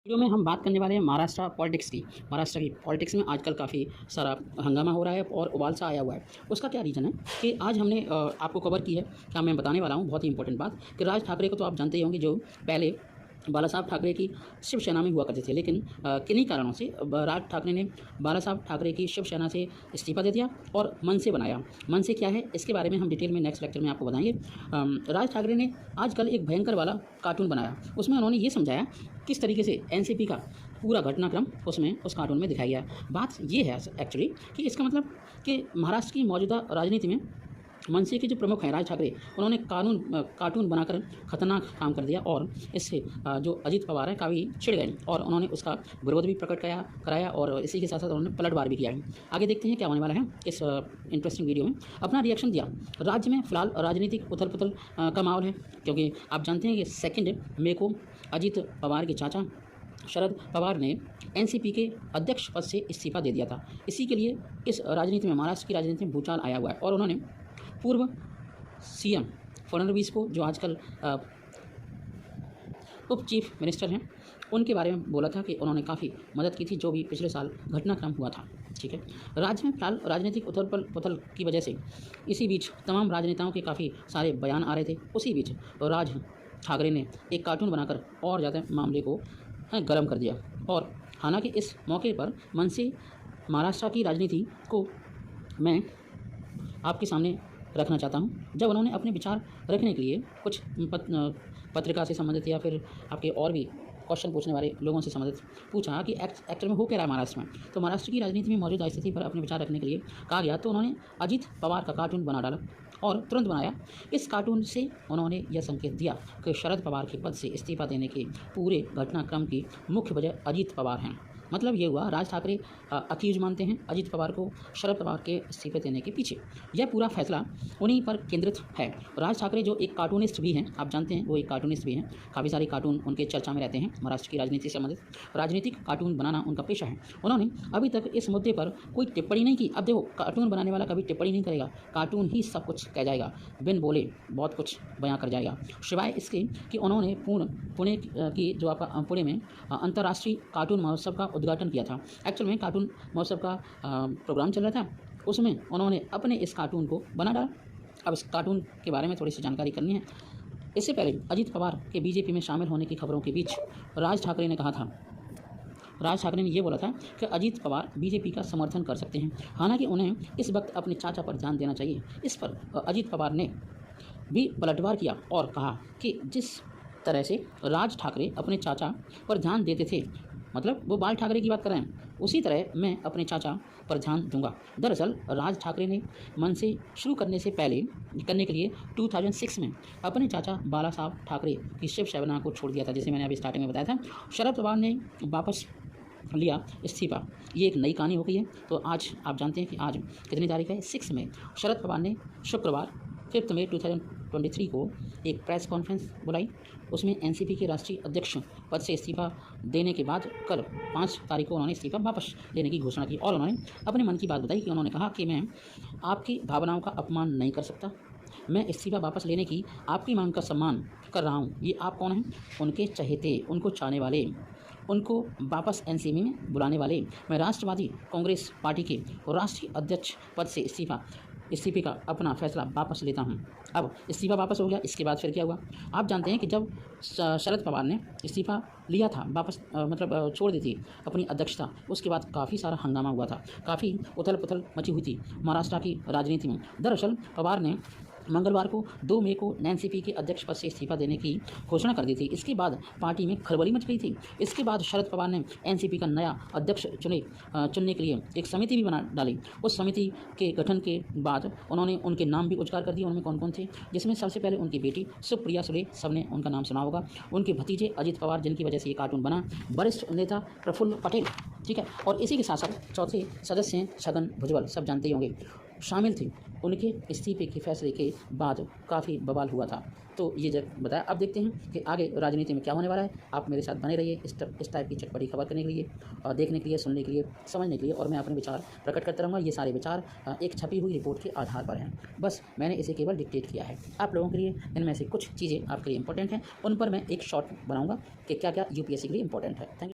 Video में हम बात करने वाले हैं महाराष्ट्र पॉलिटिक्स की। महाराष्ट्र की पॉलिटिक्स में आजकल काफ़ी सारा हंगामा हो रहा है और उबाल सा आया हुआ है। उसका क्या रीज़न है कि आज हमने आपको कवर की है। क्या मैं बताने वाला हूँ बहुत ही इंपॉर्टेंट बात कि राज ठाकरे को तो आप जानते ही होंगे, जो पहले बाला साहब ठाकरे की शिवसेना में हुआ करते थे, लेकिन किन्हीं कारणों से राज ठाकरे ने बाला साहब ठाकरे की शिवसेना से इस्तीफा दे दिया और मनसे बनाया। मनसे क्या है इसके बारे में हम डिटेल में नेक्स्ट लेक्चर में आपको बताएंगे। राज ठाकरे ने आजकल एक भयंकर वाला कार्टून बनाया। उसमें उन्होंने ये समझाया किस तरीके से एनसीपी का पूरा घटनाक्रम उसमें उस कार्टून में दिखाया गया। बात ये है एक्चुअली कि इसका मतलब कि महाराष्ट्र की मौजूदा राजनीति में मनसे के जो प्रमुख हैं राज ठाकरे, उन्होंने कार्टून बनाकर खतरनाक काम कर दिया और इससे जो अजीत पवार है काफ़ी चिढ़ गए और उन्होंने उसका विरोध भी प्रकट कराया और इसी के साथ साथ उन्होंने पलटवार भी किया है। आगे देखते हैं क्या होने वाला है इस इंटरेस्टिंग वीडियो में। अपना रिएक्शन दिया। राज्य में फिलहाल राजनीतिक उथल पुथल का माहौल है, क्योंकि आप जानते हैं कि 2 मई को अजीत पवार के चाचा शरद पवार ने एनसीपी के अध्यक्ष पद से इस्तीफा दे दिया था। इसी के लिए इस राजनीति में, महाराष्ट्र की राजनीति में भूचाल आया हुआ है और उन्होंने पूर्व सीएम फडणवीस को, जो आजकल उप चीफ मिनिस्टर हैं, उनके बारे में बोला था कि उन्होंने काफ़ी मदद की थी जो भी पिछले साल घटनाक्रम हुआ था। ठीक है, राज्य में फिलहाल राजनीतिक उथल पुथल की वजह से इसी बीच तमाम राजनेताओं के काफ़ी सारे बयान आ रहे थे। उसी बीच राज ठाकरे ने एक कार्टून बनाकर और ज़्यादा मामले को गर्म कर दिया। और हालांकि इस मौके पर मनसे महाराष्ट्र की राजनीति को मैं आपके सामने रखना चाहता हूं, जब उन्होंने अपने विचार रखने के लिए कुछ पत्रिका से संबंधित या फिर आपके और भी क्वेश्चन पूछने वाले लोगों से संबंधित पूछा कि एक्चुअल में हो क्या रहा है महाराष्ट्र में, तो महाराष्ट्र की राजनीति में मौजूदा स्थिति पर अपने विचार रखने के लिए कहा गया, तो उन्होंने अजीत पवार का कार्टून बना डाला और तुरंत बनाया। इस कार्टून से उन्होंने यह संकेत दिया कि शरद पवार के पद से इस्तीफा देने के पूरे घटनाक्रम की मुख्य वजह अजीत पवार हैं। मतलब ये हुआ, राज ठाकरे अक्यूज मानते हैं अजीत पवार को शरद पवार के इस्तीफे देने के पीछे। यह पूरा फैसला उन्हीं पर केंद्रित है। राज ठाकरे जो एक कार्टूनिस्ट भी हैं, आप जानते हैं वो एक कार्टूनिस्ट भी हैं, काफ़ी सारे कार्टून उनके चर्चा में रहते हैं। महाराष्ट्र की राजनीति से संबंधित राजनीतिक कार्टून बनाना उनका पेशा है। उन्होंने अभी तक इस मुद्दे पर कोई टिप्पणी नहीं की। अब देखो, कार्टून बनाने वाला कभी टिप्पणी नहीं करेगा, कार्टून ही सब कुछ कह जाएगा, बिन बोले बहुत कुछ बयां कर जाएगा। सिवाय इसके कि उन्होंने पुणे की जो आपका पुणे में अंतर्राष्ट्रीय कार्टून महोत्सव का उद्घाटन किया था। एक्चुअल में कार्टून महोत्सव का प्रोग्राम चल रहा था, उसमें उन्होंने अपने इस कार्टून को बना डाला। अब इस कार्टून के बारे में थोड़ी सी जानकारी करनी है। इससे पहले अजीत पवार के बीजेपी में शामिल होने की खबरों के बीच राज ठाकरे ने कहा था, राज ठाकरे ने यह बोला था कि अजीत पवार बीजेपी का समर्थन कर सकते हैं, हालांकि उन्हें इस वक्त अपने चाचा पर ध्यान देना चाहिए। इस पर अजीत पवार ने भी पलटवार किया और कहा कि जिस तरह से राज ठाकरे अपने चाचा पर ध्यान देते थे, मतलब वो बाल ठाकरे की बात कर रहे हैं, उसी तरह मैं अपने चाचा पर ध्यान दूंगा। दरअसल राज ठाकरे ने मन से शुरू करने के लिए 2006 में अपने चाचा बाला साहब ठाकरे की शिवसेना को छोड़ दिया था, जैसे मैंने अभी स्टार्टिंग में बताया था। शरद पवार ने वापस लिया इस्तीफा। ये एक नई कहानी हो गई है। तो आज आप जानते हैं कि आज कितनी तारीख है, 6 मई। शरद पवार ने शुक्रवार 5 मई 2023 को एक प्रेस कॉन्फ्रेंस बुलाई। उसमें एनसीपी के राष्ट्रीय अध्यक्ष पद से इस्तीफा देने के बाद कल 5 तारीख को उन्होंने इस्तीफा वापस लेने की घोषणा की और उन्होंने अपने मन की बात बताई कि उन्होंने कहा कि मैं आपकी भावनाओं का अपमान नहीं कर सकता, मैं इस्तीफा वापस लेने की आपकी मांग का सम्मान कर रहा हूँ। ये आप कौन हैं? उनके चहेते, उनको चाहने वाले, उनको वापस एनसीपी में बुलाने वाले। मैं राष्ट्रवादी कांग्रेस पार्टी के राष्ट्रीय अध्यक्ष पद से इस्तीफे का अपना फैसला वापस लेता हूं। अब इस्तीफा वापस हो गया, इसके बाद फिर क्या हुआ आप जानते हैं कि जब शरद पवार ने इस्तीफा लिया था, वापस छोड़ दी थी अपनी अध्यक्षता, उसके बाद काफ़ी सारा हंगामा हुआ था, काफ़ी उथल पुथल मची हुई थी महाराष्ट्र की राजनीति में। दरअसल पवार ने मंगलवार को 2 मई को एनसीपी के अध्यक्ष पद से इस्तीफा देने की घोषणा कर दी थी। इसके बाद पार्टी में खलबली मच गई थी। इसके बाद शरद पवार ने एनसीपी का नया अध्यक्ष चुनने के लिए एक समिति भी बना डाली। उस समिति के गठन के बाद उन्होंने उनके नाम भी उजागर कर दिए, उनमें कौन कौन थे, जिसमें सबसे पहले उनकी बेटी सुप्रिया सुले, सबने उनका नाम सुना होगा, उनके भतीजे अजीत पवार जिनकी वजह से ये कार्टून बना, वरिष्ठ नेता प्रफुल्ल पटेल, ठीक है, और इसी के साथ साथ चौथे सदस्य हैं छगन भुजबल, सब जानते ही होंगे, शामिल थे। उनके इस्तीफे के फैसले के बाद काफ़ी बवाल हुआ था। तो ये जब बताया, अब देखते हैं कि आगे राजनीति में क्या होने वाला है। आप मेरे साथ बने रहिए इस टाइप की चटपटी खबर करने के लिए, और देखने के लिए, सुनने के लिए, समझने के लिए, और मैं अपने विचार प्रकट करता रहूँगा। ये सारे विचार एक छपी हुई रिपोर्ट के आधार पर हैं, बस मैंने इसे केवल डिक्टेट किया है आप लोगों के लिए। इनमें से कुछ चीज़ें आपके लिए इंपॉर्टेंट हैं, उन पर मैं एक शॉर्ट बनाऊँगा कि क्या क्या यूपीएससी के लिए इंपॉर्टेंट है। Thank you.